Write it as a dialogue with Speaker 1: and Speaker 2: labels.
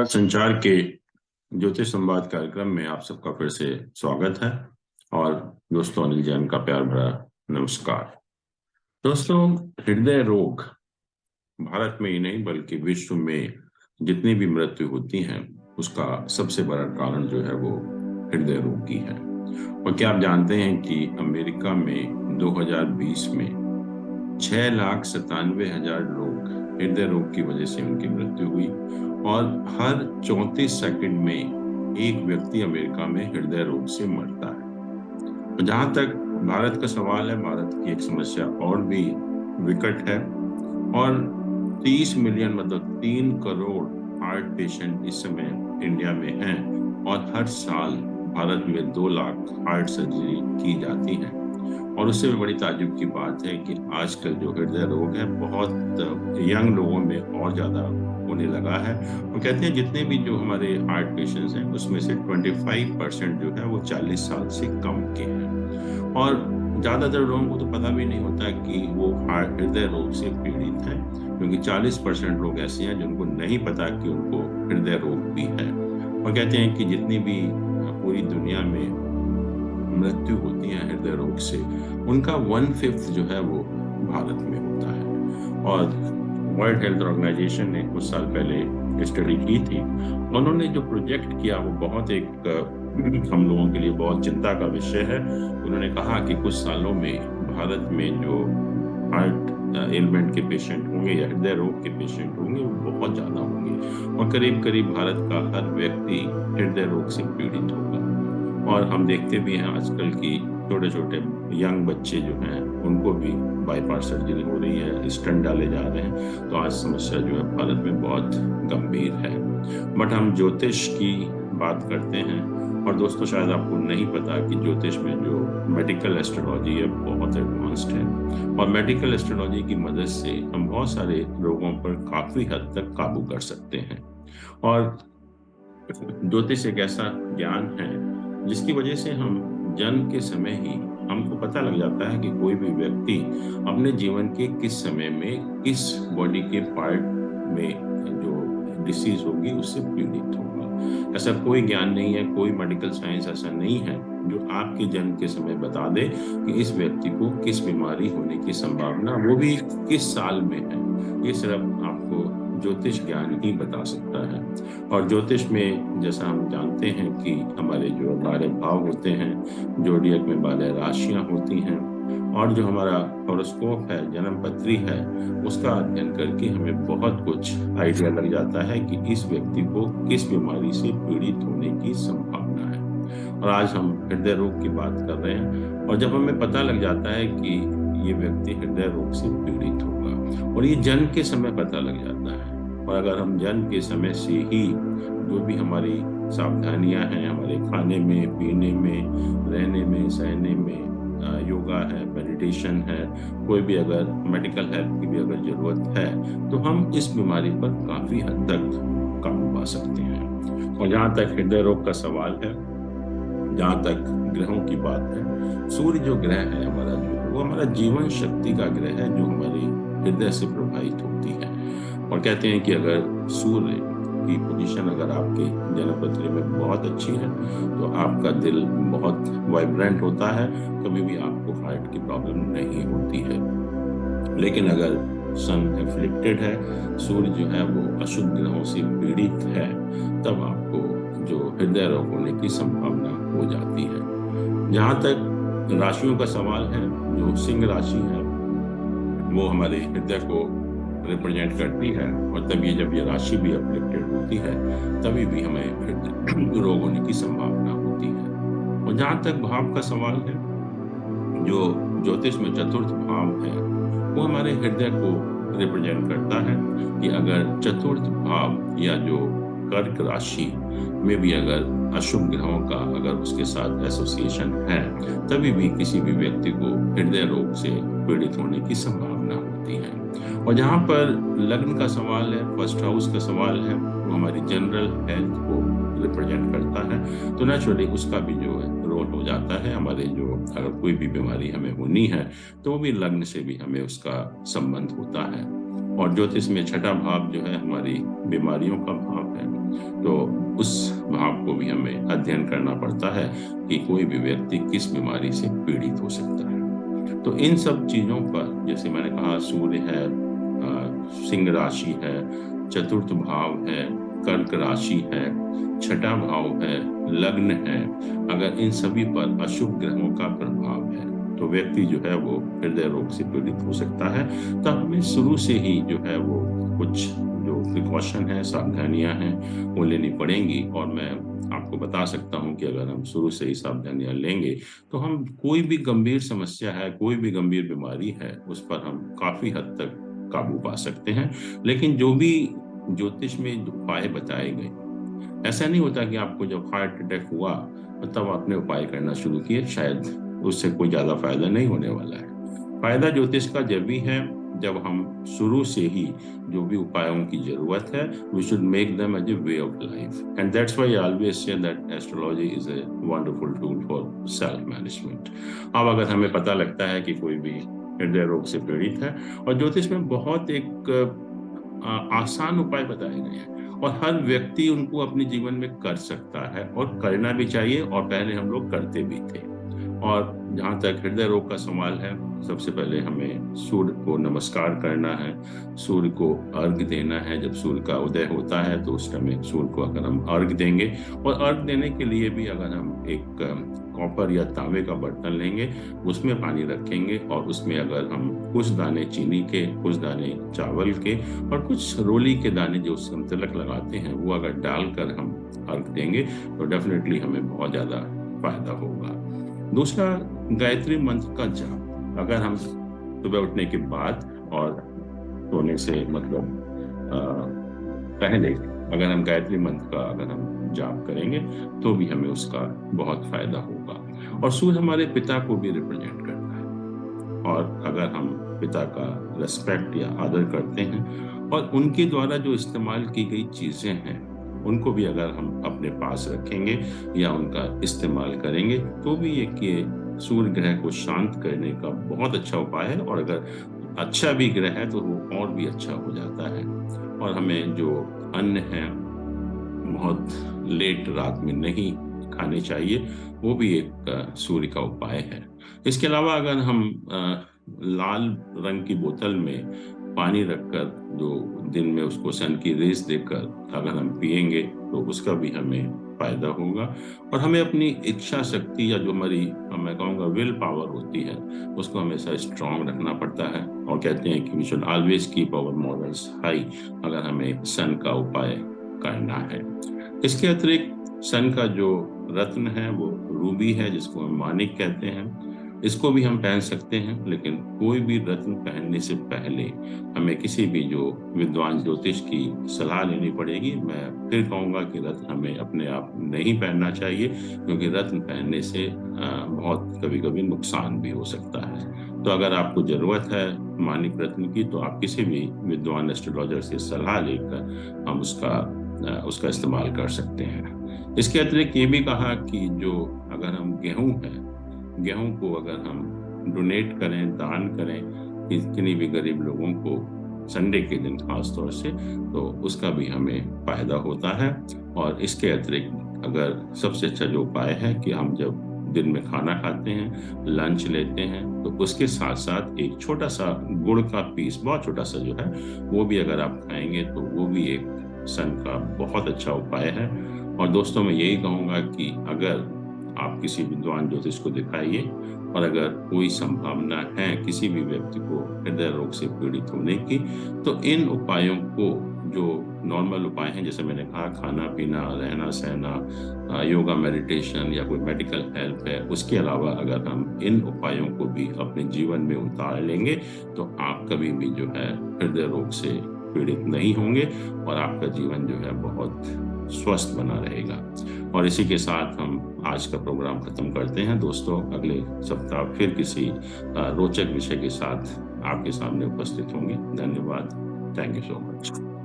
Speaker 1: संचार के ज्योतिष संवाद कार्यक्रम में आप सबका फिर से स्वागत है। और दोस्तों, अनिल जैन का प्यार भरा नमस्कार। दोस्तों, हृदय रोग भारत में ही नहीं बल्कि विश्व में जितनी भी मृत्यु होती हैं उसका सबसे बड़ा कारण जो है वो हृदय रोग की है। और क्या आप जानते हैं कि अमेरिका में 2020 में 6,97,000 लोग हृदय रोग की वजह से उनकी मृत्यु हुई और हर 34 सेकंड में एक व्यक्ति अमेरिका में हृदय रोग से मरता है। तो जहां तक भारत का सवाल है, भारत की एक समस्या और भी विकट है और 30 मिलियन मतलब 3 करोड़ हार्ट पेशेंट इस समय इंडिया में हैं और हर साल भारत में 2 लाख हार्ट सर्जरी की जाती है। और उससे भी बड़ी ताज्जुब की बात है कि आजकल जो हृदय रोग है बहुत यंग लोगों में और ज्यादा होने लगा है। वो कहते हैं जितने भी जो हमारे हार्ट पेशेंट्स हैं उसमें से 25% जो है वो 40 साल से कम के हैं। और ज्यादातर लोगों को तो पता भी नहीं होता कि वो हृदय रोग से पीड़ित है, क्योंकि 40% लोग ऐसे हैं जिनको नहीं पता कि उनको हृदय रोग भी है। और कहते हैं कि जितनी भी पूरी दुनिया में मृत्यु होती है हृदय रोग से, उनका 1/5 जो है वो भारत में होता है। और वर्ल्ड हेल्थ ऑर्गेनाइजेशन ने कुछ साल पहले स्टडी की थी। उन्होंने जो प्रोजेक्ट किया वो बहुत एक हम लोगों के लिए बहुत चिंता का विषय है। उन्होंने कहा कि कुछ सालों में भारत में जो हार्ट एलिमेंट के पेशेंट होंगे या हृदय रोग के पेशेंट होंगे वो बहुत ज्यादा होंगे और करीब करीब भारत का हर व्यक्ति हृदय रोग से पीड़ित होगा। और हम देखते भी हैं आजकल की छोटे छोटे यंग बच्चे जो हैं उनको भी बाईपास सर्जरी हो रही है, स्टेंट डाले जा रहे हैं। तो आज समस्या जो है भारत में बहुत गंभीर है। बट हम ज्योतिष की बात करते हैं और दोस्तों शायद आपको नहीं पता कि ज्योतिष में जो मेडिकल एस्ट्रोलॉजी है बहुत एडवांस्ड है और मेडिकल एस्ट्रोलॉजी की मदद से हम बहुत सारे रोगों पर काफी हद तक काबू कर सकते हैं। और ज्योतिष एक ऐसा ज्ञान है जिसकी वजह से हम जन्म के समय ही हमको पता लग जाता है कि कोई भी व्यक्ति अपने जीवन के किस समय में किस बॉडी के पार्ट में जो डिसीज होगी उससे पीड़ित होगा। ऐसा कोई ज्ञान नहीं है, कोई मेडिकल साइंस ऐसा नहीं है जो आपके जन्म के समय बता दे कि इस व्यक्ति को किस बीमारी होने की संभावना, वो भी किस साल में है। ये सिर्फ आपको ज्योतिष ज्ञान ही बता सकता है। और ज्योतिष में जैसा हम जानते हैं कि हमारे जो 12 भाव होते हैं, जोडियक में 12 राशियां होती हैं और जो हमारा हॉरोस्कोप है, जन्म पत्री है, उसका अध्ययन करके हमें बहुत कुछ आइडिया लग जाता है कि इस व्यक्ति को किस बीमारी से पीड़ित होने की संभावना है। और आज हम हृदय रोग की बात कर रहे हैं और जब हमें पता लग जाता है कि ये व्यक्ति हृदय रोग से पीड़ित होगा और ये जन्म के समय पता लग जाता है, और अगर हम जन्म के समय से ही जो भी हमारी सावधानियां हैं हमारे खाने में, पीने में, रहने में, सहने में, योगा है, मेडिटेशन है, कोई भी अगर मेडिकल हेल्प की भी अगर जरूरत है तो हम इस बीमारी पर काफी हद तक काबू पा सकते हैं। और जहाँ तक हृदय रोग का सवाल है, जहाँ तक ग्रहों की बात है, सूर्य जो ग्रह है हमारा, जो वो हमारा जीवन शक्ति का ग्रह है जो हमारे हृदय से प्रभावित होती है। और कहते हैं कि अगर सूर्य की पोजीशन अगर आपके जन्मपत्री में बहुत अच्छी है तो आपका दिल बहुत वाइब्रेंट होता है, कभी भी आपको हार्ट की प्रॉब्लम नहीं होती है। लेकिन अगर सन एफ्लिक्टेड है, सूर्य जो है वो अशुद्ध ग्रहों से पीड़ित है, तब आपको जो हृदय रोग होने की संभावना हो जाती है। जहाँ तक राशियों का सवाल है, जो सिंह राशि है वो हमारे हृदय को रिप्रेजेंट करती है और तभी जब ये राशि भी अफ्लिक्टेड होती है तभी भी हमें हृदय रोग होने की संभावना होती है। और जहाँ तक भाव का सवाल है, जो ज्योतिष में चतुर्थ भाव है वो हमारे हृदय को रिप्रेजेंट करता है कि अगर चतुर्थ भाव या जो कर्क राशि में भी अगर अशुभ ग्रहों का अगर उसके साथ एसोसिएशन है तभी भी किसी भी व्यक्ति को हृदय रोग से पीड़ित होने की संभावना होती है। और जहाँ पर लग्न का सवाल है, फर्स्ट हाउस का सवाल है, वो हमारी जनरल हेल्थ को रिप्रेजेंट करता है, तो नेचुरली उसका भी जो है रोल हो जाता है। हमारे जो अगर कोई भी बीमारी हमें होनी है तो वो भी लग्न से भी हमें उसका संबंध होता है। और ज्योतिष में छठा भाव जो है हमारी बीमारियों का भाव है तो उस भाव को भी हमें अध्ययन करना पड़ता है कि कोई भी व्यक्ति किस बीमारी से पीड़ित हो सकता है। तो इन सब चीजों पर, जैसे मैंने कहा, सूर्य है, सिंह राशि है, चतुर्थ भाव है, कर्क राशि है, छठा भाव है, लग्न है, अगर इन सभी पर अशुभ ग्रहों का प्रभाव है तो व्यक्ति जो है वो हृदय रोग से पीड़ित हो सकता है। तो हमें शुरू से ही जो है वो कुछ जो प्रिकॉशन है, सावधानियां हैं, वो लेनी पड़ेंगी। और मैं आपको बता सकता हूं कि अगर हम शुरू से ही सावधानियां लेंगे तो हम कोई भी गंभीर समस्या है, कोई भी गंभीर बीमारी है, उस पर हम काफी हद तक काबू पा सकते हैं। लेकिन जो भी ज्योतिष में उपाय बताए गए, ऐसा नहीं होता कि आपको जब हार्ट अटैक हुआ तब आपने उपाय करना शुरू किए, शायद उससे कोई ज्यादा फायदा नहीं होने वाला है। फायदा ज्योतिष का जब भी है जब हम शुरू से ही जो भी उपायों की जरूरत है, we should make them as a way of life, and that's why I always say that astrology is a wonderful tool for self management. अब अगर हमें पता लगता है कि कोई भी हृदय रोग से पीड़ित है, और ज्योतिष में बहुत एक आसान उपाय बताए गए हैं और हर व्यक्ति उनको अपने जीवन में कर सकता है और करना भी चाहिए, और पहले हम लोग करते भी थे। और जहाँ तक हृदय रोग का सवाल है, सबसे पहले हमें सूर्य को नमस्कार करना है, सूर्य को अर्घ देना है। जब सूर्य का उदय होता है तो उस समय सूर्य को अगर हम अर्घ देंगे, और अर्घ देने के लिए भी अगर हम एक कॉपर या तांबे का बर्तन लेंगे, उसमें पानी रखेंगे और उसमें अगर हम कुछ दाने चीनी के, कुछ दाने चावल के और कुछ रोली के दाने जो उससे हम तिलक लगाते हैं, वो अगर डालकर हम अर्घ देंगे तो डेफिनेटली हमें बहुत ज़्यादा फायदा होगा। दूसरा, गायत्री मंत्र का जाप। अगर हम सुबह उठने के बाद और सोने से पहले अगर हम गायत्री मंत्र का अगर हम जाप करेंगे तो भी हमें उसका बहुत फायदा होगा। और सूर्य हमारे पिता को भी रिप्रेजेंट करता है, और अगर हम पिता का रेस्पेक्ट या आदर करते हैं और उनके द्वारा जो इस्तेमाल की गई चीजें हैं उनको भी अगर हम अपने पास रखेंगे या उनका इस्तेमाल करेंगे तो भी ये सूर्य ग्रह को शांत करने का बहुत अच्छा उपाय है। और अगर अच्छा भी ग्रह है तो वो और भी अच्छा हो जाता है। और हमें जो अन्न है बहुत लेट रात में नहीं खाने चाहिए, वो भी एक सूर्य का उपाय है। इसके अलावा अगर हम लाल रंग की बोतल में पानी रखकर जो दिन में उसको सन की रेस देकर अगर हम पिएंगे तो उसका भी हमें फायदा होगा। और हमें अपनी इच्छा शक्ति या जो हमारी, मैं कहूँगा, विल पावर होती है, उसको हमेशा स्ट्रांग रखना पड़ता है। और कहते हैं कि we should always keep our morals high अगर हमें सन का उपाय करना है। इसके अतिरिक्त सन का जो रत्न है वो रूबी है, जिसको हम मानिक कहते हैं। इसको भी हम पहन सकते हैं, लेकिन कोई भी रत्न पहनने से पहले हमें किसी भी जो विद्वान ज्योतिष की सलाह लेनी पड़ेगी। मैं फिर कहूँगा कि रत्न हमें अपने आप नहीं पहनना चाहिए, क्योंकि रत्न पहनने से बहुत कभी कभी नुकसान भी हो सकता है। तो अगर आपको जरूरत है मानिक रत्न की तो आप किसी भी विद्वान एस्ट्रोलॉजर से सलाह लेकर हम उसका इस्तेमाल कर सकते हैं। इसके अतिरिक्त ये भी कहा कि जो अगर हम गेहूं को अगर हम डोनेट करें, दान करें किन्हीं भी गरीब लोगों को संडे के दिन खास तौर से, तो उसका भी हमें फायदा होता है। और इसके अतिरिक्त अगर सबसे अच्छा जो उपाय है कि हम जब दिन में खाना खाते हैं, लंच लेते हैं, तो उसके साथ साथ एक छोटा सा गुड़ का पीस, बहुत छोटा सा जो है, वो भी अगर आप खाएंगे तो वो भी एक सन का बहुत अच्छा उपाय है। और दोस्तों, मैं यही कहूँगा कि अगर आप किसी विद्वान ज्योतिष को दिखाइए, और अगर कोई संभावना है किसी भी व्यक्ति को हृदय रोग से पीड़ित होने की, तो इन उपायों को, जो नॉर्मल उपाय हैं जैसे मैंने कहा, खाना पीना, रहना सहना, योगा, मेडिटेशन या कोई मेडिकल हेल्प है, उसके अलावा अगर हम इन उपायों को भी अपने जीवन में उतार लेंगे तो आप कभी भी जो है हृदय रोग से पीड़ित नहीं होंगे और आपका जीवन जो है बहुत स्वस्थ बना रहेगा। और इसी के साथ हम आज का प्रोग्राम खत्म करते हैं। दोस्तों, अगले सप्ताह फिर किसी रोचक विषय के साथ आपके सामने उपस्थित होंगे। धन्यवाद। Thank you so much.